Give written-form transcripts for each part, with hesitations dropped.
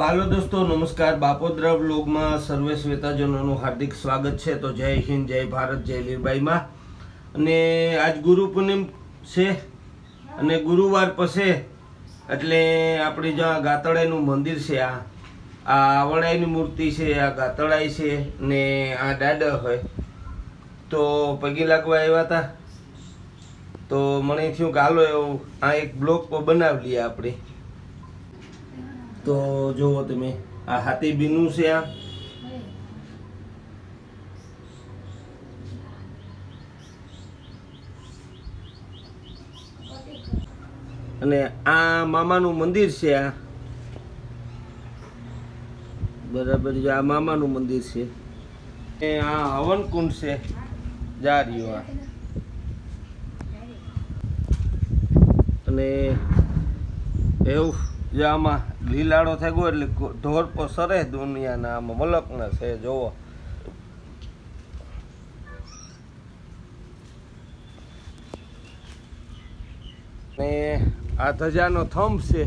હાલો દોસ્તો, નમસ્કાર. બાપોદ્રા વ્લોગમાં સર્વે શ્વેતાજનોનું હાર્દિક સ્વાગત છે. તો જય હિન્દ, જય ભારત, જય લીરબાઈમાં. અને આજ ગુરુ પૂનમ છે અને ગુરુવાર પછી એટલે આપણી જ્યાં ગાતળાઈનું મંદિર છે, આ વડાઈની મૂર્તિ છે, આ ગાતળાઈ છે ને આ દાડા હોય તો પગી લાગવા આવ્યા હતા. તો મને થયું કે હાલો એવું આ એક બ્લોગ બનાવી લઈએ આપણે. તો જુઓ તમે, આ હાથી બીનું છે. અને આ મામાનું મંદિર છે. આ બરાબર છે, આ મામાનું મંદિર છે. આ હવન કુંડ છે, જા રહ્યો આ. અને એવું જે આમાં લીલાડો થઈ ગયો એટલે ઢોર પર સરે દુનિયાના આમાં મલકના છે. જોવો ને આ ધજાનો થંભ છે.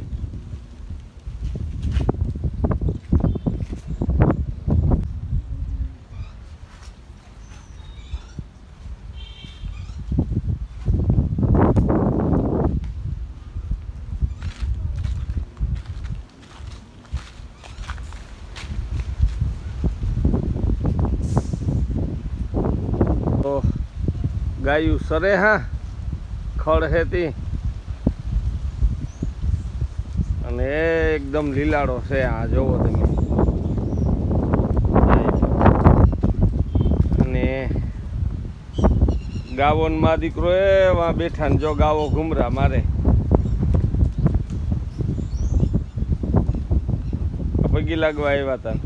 ગાયું સરે હા ખડ હેતી અને એકદમ લીલાડો છે. આ જોવો તમે. અને ગાવોમાં દીકરો એવા બેઠા ને જો ગાવો ઘુમરા મારે. પગી લાગવા આવ્યા હતા.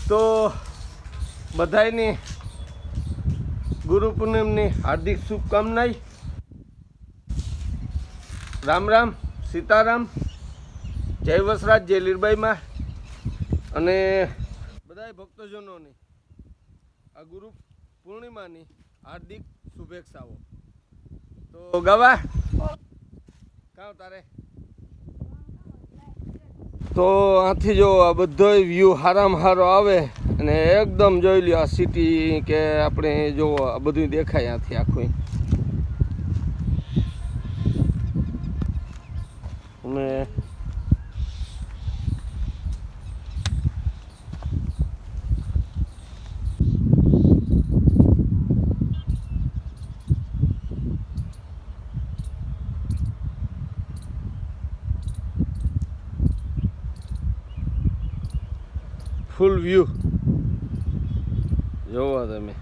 તો બધાયની ગુરુ પૂનમની હાર્દિક શુભકામનાય. રામ રામ, સીતારામ, જય વસરાજ, જય લીરબાઈમાં. અને બધાય ભક્તજનોની આ ગુરુ પૂર્ણિમાની હાર્દિક શુભેચ્છાઓ. તો ગવા કાં તારે તો આથી જો આ બધો વ્યૂ હારામાં હારો આવે અને એકદમ જોઈ લ્યો. આ સિટી કે આપણે જો આ બધું દેખાય આથી આખું. અને ફૂલ વ્યૂ જોવો તમે.